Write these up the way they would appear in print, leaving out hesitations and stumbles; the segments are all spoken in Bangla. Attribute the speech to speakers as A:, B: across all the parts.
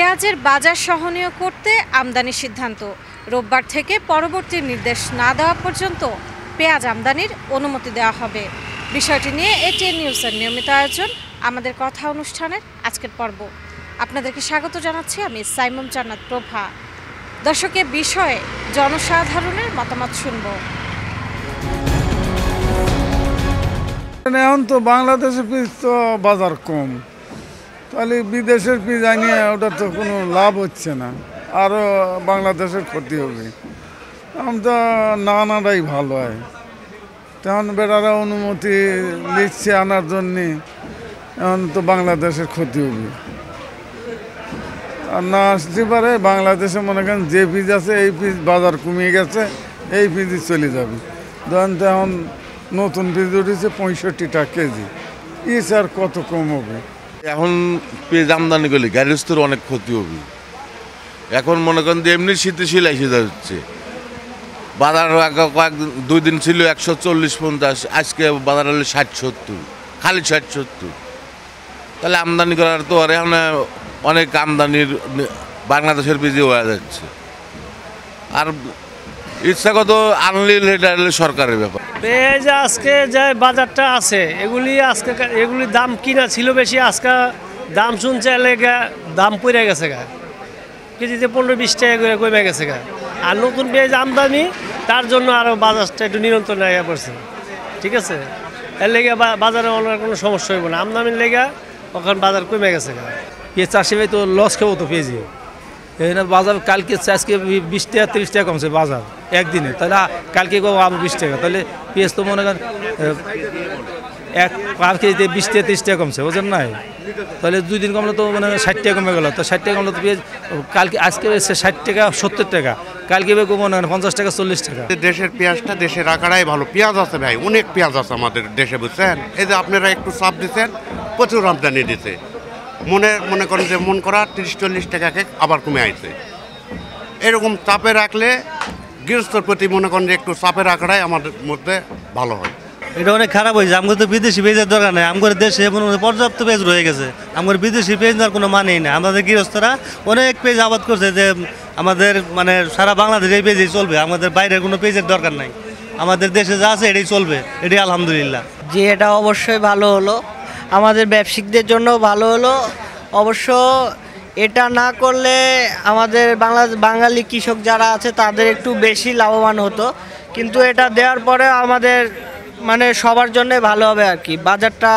A: পেঁয়াজের বাজার সহনীয় করতে আমদানির সিদ্ধান্ত। রোববার থেকে পরবর্তী নির্দেশ না দেওয়া পর্যন্ত পেঁয়াজ আমদানির অনুমতি দেওয়া হবে। বিষয়টি নিয়ে এটিএন নিউজের নিয়মিত আয়োজন আমাদের কথা অনুষ্ঠানের আজকের পর্ব। আপনাদেরকে স্বাগত জানাচ্ছি আমি সাইমুম জান্নাত প্রভা। দর্শকের বিষয়ে জনসাধারণের মতামত শুনব।
B: এখন তো বাংলাদেশের পিস তো বাজার কম, তাহলে বিদেশের পিস আনিয়ে ওটা তো কোনো লাভ হচ্ছে না, আরও বাংলাদেশের ক্ষতি হবে। এখন তো না আনাটাই ভালো হয়। তখন বেটারা অনুমতি নিচ্ছে আনার জন্যে, এখন তো বাংলাদেশের ক্ষতি হবে। আর না আসতে পারে বাংলাদেশে মনে করেন যে পিস আছে এই পিস বাজার কমিয়ে গেছে, এই পিসই চলে যাবে। ধরেন তো এখন নতুন পিস উঠেছে 65 টাকা কেজি, আর কত কম হবে।
C: এখন পেঁয়াজ আমদানি করলে গ্যারেজের অনেক ক্ষতি হবে। এখন মনে করেন যে এমনি শীতশীল এসে যাচ্ছে। বাজার দুই দিন ছিল 140-150, আজকে বাজার হলে 60-70, খালি 60-70। তাহলে আমদানি করার তো আর এখন অনেক আমদানির বাংলাদেশের পিছিয়ে হয়ে যাচ্ছে। আর ইচ্ছাগত আনলিল এটা সরকারের ব্যাপার।
D: পেঁয়াজ আজকে যে বাজারটা আছে এগুলির দাম কিনা ছিল বেশি, আজকে দাম শুনছে লেগে দাম পড়ে গেছে গা, কেজিতে 15-20 টাকা করে কমে গেছে গা। আর নতুন পেঁয়াজ আমদানি, তার জন্য আরও বাজারটা একটু নিয়ন্ত্রণে আগে পড়ছে। ঠিক আছে, এর লেগে বাজারে অন্য কোনো সমস্যা হইব না, আমদানির লেগে ওখানে বাজার কমে গেছে গা।
E: পেঁয়াজ চাষি ভাই তো লস খাবো তো পেঁয়াজে। এই বাজার কালকে আজকে 20 টাকা 30 টাকা কমছে বাজার একদিনে, তাহলে কালকে আবার 20 টাকা, তাহলে পেঁয়াজ তো মনে করেন পার কেজিতে 20 টাকা 30 টাকা কমছে, বুঝলেন না? তাহলে 2 দিন কমলে তো মানে 60 টাকা কমে গেল। তো 60 টাকা কমলে তো পেঁয়াজ কালকে আজকে 60 টাকা 70 টাকা, কালকে মনে করেন 50 টাকা 40 টাকা।
F: দেশের পেঁয়াজটা দেশে রাখাটাই ভালো। পেঁয়াজ আছে ভাই, অনেক পেঁয়াজ আছে আমাদের দেশে, বুঝছেন? এই যে আপনারা একটু চাপ দিচ্ছেন, প্রচুর আমদানি দিচ্ছে। মনে করেন যে মন করা 30-40 টাকাকে আবার কমে আইছে। এরকম চাপে রাখলে গৃহস্থর প্রতি মনে করেন যে একটু চাপে রাখাটাই আমাদের মধ্যে ভালো হয়।
G: এটা অনেক খারাপ হয়েছে। আমাদের তো বিদেশি পেঁয়াজের দরকার নেই, আমাদের দেশে পর্যাপ্ত পেঁয়াজ রয়ে গেছে। আমাদের বিদেশি পেঁয়াজ নেওয়ার কোনো মানেই না। আমাদের গৃহস্থরা অনেক পেঁয়াজ আবাদ করছে, যে আমাদের মানে সারা বাংলাদেশে এই পেঁয়াজই চলবে, আমাদের বাইরের কোনো পেঁয়াজের দরকার নাই। আমাদের দেশে যা আছে এটাই চলবে, এটাই আলহামদুলিল্লাহ।
H: যে এটা অবশ্যই ভালো হলো, আমাদের ব্যবসায়িকদের জন্য ভালো হলো। অবশ্য এটা না করলে আমাদের বাঙালি কৃষক যারা আছে তাদের একটু বেশি লাভবান হতো, কিন্তু এটা দেওয়ার পরে আমাদের মানে সবার জন্য ভালো হবে আর কি। বাজারটা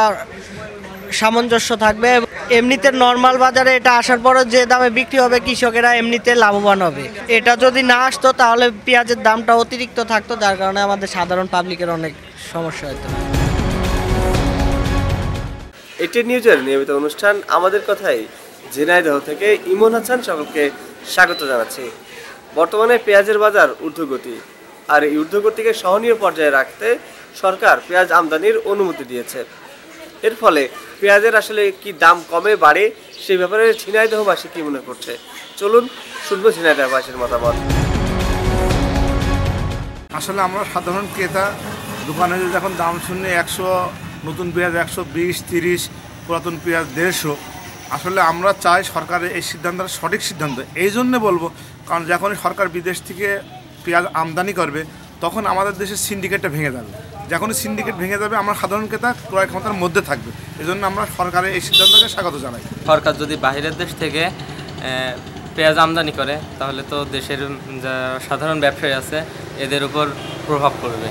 H: সামঞ্জস্য থাকবে। এমনিতে নর্মাল বাজারে এটা আসার পরে যে দামে বিক্রি হবে কৃষকেরা এমনিতে লাভবান হবে। এটা যদি না আসতো তাহলে পেঁয়াজের দামটা অতিরিক্ত থাকতো, যার কারণে আমাদের সাধারণ পাবলিকের অনেক সমস্যা হতো।
D: এটিএন নিউজের নিয়মিত অনুষ্ঠান আমাদের কথাই ঝিনাইদহ থেকে ইমন হাসান সকলকে স্বাগত জানাচ্ছি। বর্তমানে পেঁয়াজের বাজার ঊর্ধ্বগতি, আর এই ঊর্ধ্বগতিকে সহনীয় পর্যায়ে রাখতে সরকার পেঁয়াজ আমদানির অনুমতি দিয়েছে। এর ফলে পেঁয়াজের আসলে কি দাম কমে বাড়ে, সেই ব্যাপারে ঝিনাইদহবাসী কি মনে করছে, চলুন শুনবো ঝিনাইদহবাসীর মতামত।
I: আসলে আমরা সাধারণ ক্রেতা, দোকানে যদি এখন দাম শুনে 100, নতুন পেঁয়াজ 120-30, পুরাতন পেঁয়াজ 150। আসলে আমরা চাই সরকারের এই সিদ্ধান্তটা সঠিক সিদ্ধান্ত। এই জন্যে বলবো, কারণ যখনই সরকার বিদেশ থেকে পেঁয়াজ আমদানি করবে তখন আমাদের দেশের সিন্ডিকেটটা ভেঙে যাবে। যখনই সিন্ডিকেট ভেঙে যাবে আমরা সাধারণ ক্রেতা ক্রয় ক্ষমতার মধ্যে থাকবে। এই জন্য আমরা সরকারের এই সিদ্ধান্তকে স্বাগত জানাই।
J: সরকার যদি বাইরের দেশ থেকে পেঁয়াজ আমদানি করে তাহলে তো দেশের যা সাধারণ ব্যবসায়ী আছে এদের উপর প্রভাব পড়বে।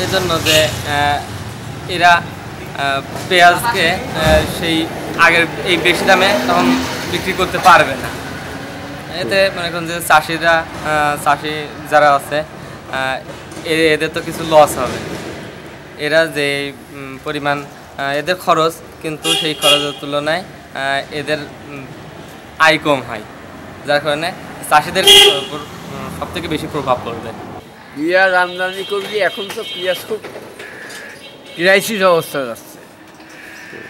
J: এজন্য যে এরা পেঁয়াজকে সেই আগের এই বেশি দামে তখন বিক্রি করতে পারবে না। এতে মনে করেন যে চাষি যারা আছে এদের তো কিছু লস হবে। এরা যে পরিমাণ এদের খরচ, কিন্তু সেই খরচের তুলনায় এদের আয় কম হয়, যার কারণে চাষিদের উপর সবথেকে বেশি প্রভাব পড়বে।
K: পেঁয়াজ আমদানি করলে এখন তো পেঁয়াজ খুব ক্রাইসিস অবস্থা যাচ্ছে।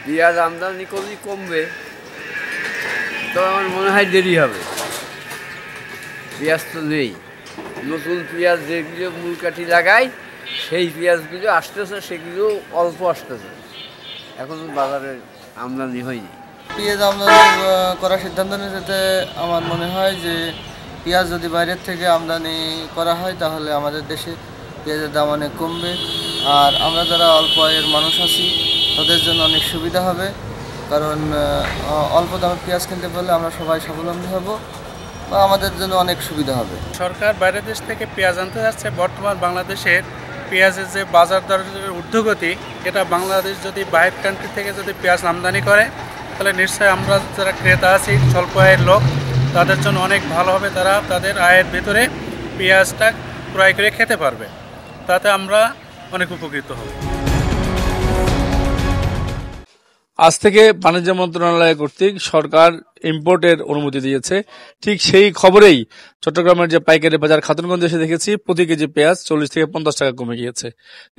K: পেঁয়াজ আমদানি করলে কমবে, তো আমার মনে হয় দেরি হবে। পেঁয়াজ তো নেই, নতুন পেঁয়াজ যেগুলো মূল কাঠি লাগায় সেই পেঁয়াজগুলো আসতেছে, সেগুলো অল্প আসতেছে, এখন বাজারে আমদানি হয়নি।
L: পেঁয়াজ আমদানি করার সিদ্ধান্ত নিতে আমার মনে হয় যে পেঁয়াজ যদি বাইরের থেকে আমদানি করা হয় তাহলে আমাদের দেশে পেঁয়াজের দাম অনেক কমবে, আর আমরা যারা অল্প আয়ের মানুষ আছি তাদের জন্য অনেক সুবিধা হবে, কারণ অল্প দামে পেঁয়াজ কিনতে পারলে আমরা সবাই স্বাবলম্বী হব বা আমাদের জন্য অনেক সুবিধা হবে।
M: সরকার বাইরের দেশ থেকে পেঁয়াজ আনতে যাচ্ছে। বর্তমান বাংলাদেশের পেঁয়াজের যে বাজার দরের ঊর্ধ্বগতি, এটা বাংলাদেশ যদি বাইরের কান্ট্রি থেকে যদি পেঁয়াজ আমদানি করে তাহলে নিশ্চয়ই আমরা যারা ক্রেতা আছি স্বল্প আয়ের লোক তাদের জন্য অনেক ভালো হবে। তারা তাদের আয়ের ভেতরে পেঁয়াজটা ক্রয় করে খেতে পারবে, তাতে আমরা অনেক উপকৃত হব।
N: আজ থেকে বাণিজ্য মন্ত্রণালয় কর্তৃক সরকার ইম্পোর্টের অনুমতি দিয়েছে। ঠিক সেই খবরেই চট্টগ্রামের যে পাইকারি বাজার খাতুনগঞ্জে এসে দেখেছি প্রতি কেজি পেঁয়াজ 40 থেকে 50 টাকা কমে গিয়েছে।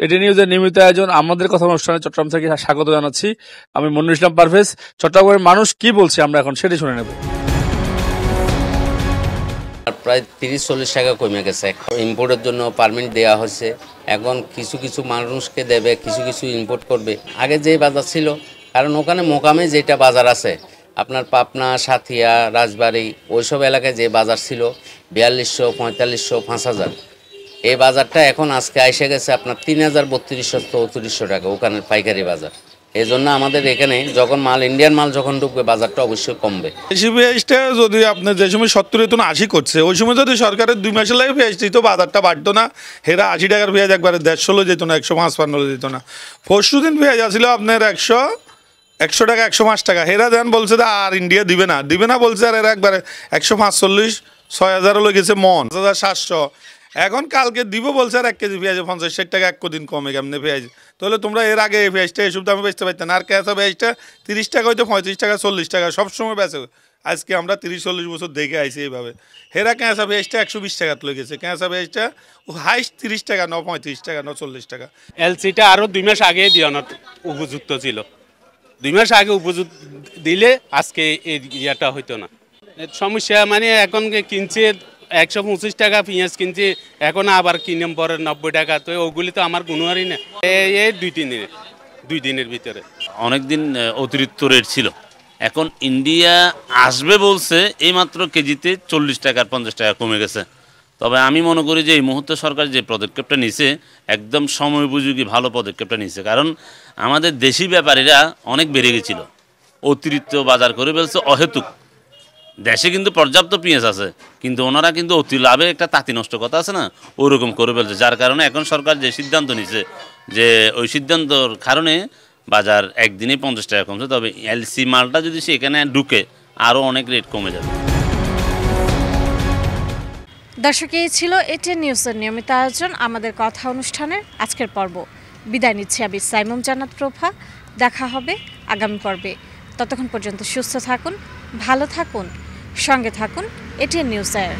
N: এটি নিউজের নিয়মিত আয়োজন আমাদের কথা অনুষ্ঠানে চট্টগ্রাম থেকে স্বাগত জানাচ্ছি। আমি মনিরুল ইসলাম পারভেজ। চট্টগ্রামের মানুষ কি বলছে আমরা এখন সেটি শুনে নেব।
O: প্রায় 30-40 টাকা কমে গেছে। ইম্পোর্টের জন্য পারমিট দেওয়া হয়েছে, এখন কিছু কিছু মানুষকে দেবে, কিছু কিছু ইম্পোর্ট করবে। আগে যে বাজার ছিল, কারণ ওখানে মোকামে যেটা বাজার আছে আপনার পাবনা, সাথিয়া, রাজবাড়ী ওইসব এলাকায় যে বাজার ছিল 4200, 4500, 5000, এই বাজারটা এখন আজকে এসে গেছে আপনার 3000, 3200, 3400 টাকা ওখানের পাইকারি বাজার। এই জন্য আমাদের এখানে যখন মাল ইন্ডিয়ান মাল যখন ঢুকবে বাজারটা অবশ্যই কমবে।
P: দেশি পেঁয়াজটা যদি আপনার যে সময় 70-80 করছে, ওই সময় যদি সরকারের 2 মাসের লাগে পেঁয়াজ দিত বাজারটা বাড়তো না। হেরা 80 টাকার পেঁয়াজ একবারে 150 যেত না, 155 যেত না। পরশু দিন পেঁয়াজ আসছিল আপনার 100 টাকা, 105 টাকা। হেরা দেন বলছে আর ইন্ডিয়া দিবে না বলছে, আর এরা একবারে 145, 6000 লেগেছে মন, 5700। এখন কালকে দিব বলছে আর 1 কেজি পেঁয়াজে 50-60 টাকা এক দিন কমে কেমনে পেঁয়াজ। তাহলে তোমরা এর আগে এই পেঁয়াজটা এসব দামে বেচতে পারতেন। আর কেঁচা পেঁয়াজটা 30 টাকা হয়তো 35 টাকা, 40 টাকা সবসময় বেচে। আজকে আমরা 30-40 বছর দেখে আইছি এইভাবে। হেরা কেঁচা পেঁয়াজটা 120 টাকা লেগেছে। কেঁচা পেঁয়াজটা হাইস্ট 30 টাকা, 35 টাকা, 40 টাকা।
Q: এলসিটা আরও 2 মাস আগে দেওয়ানোর উপযুক্ত ছিল। 2 মাস আগে উপযুক্ত দিলে আজকে এই ইয়েটা হইতো না। সমস্যা মানে এখন কিনছে 125 টাকা পেঁয়াজ কিনছে, এখন আবার কিনেম পরে 90 টাকা। তো ওগুলি তো আমার গুণারই না। এই 2 দিনের ভিতরে
R: অনেক দিন অতিরিক্ত রেট ছিল, এখন ইন্ডিয়া আসবে বলছে, এইমাত্র কেজিতে 40 টাকা 50 টাকা কমে গেছে। তবে আমি মনে করি যে এই মুহূর্তে সরকার যে পদক্ষেপটা নিছে একদম সময় উপযোগী ভালো পদক্ষেপটা নিছে, কারণ আমাদের দেশি ব্যাপারীরা অনেক বেড়ে গেছিল, অতিরিক্ত বাজার করে ফেলছে অহেতুক। দেশে কিন্তু পর্যাপ্ত পেঁয়াজ আছে, কিন্তু ওনারা কিন্তু অতি লাভে একটা তাঁতি নষ্ট কথা আছে না, ওরকম করে ফেলছে। যার কারণে এখন সরকার যে সিদ্ধান্ত নিছে, যে ওই সিদ্ধান্তর কারণে বাজার একদিনে 50 টাকা কমছে। তবে এলসি মালটা যদি সেখানে ঢুকে আরও অনেক রেট কমে যাবে।
A: দর্শক, এই ছিল এটিএন নিউজের নিয়মিত আয়োজন আমাদের কথা অনুষ্ঠানের আজকের পর্ব। বিদায় নিচ্ছি আমি সাইমুম জান্নাত প্রভা। দেখা হবে আগামী পর্বে। ততক্ষণ পর্যন্ত সুস্থ থাকুন, ভালো থাকুন, সঙ্গে থাকুন এটিএন নিউজের।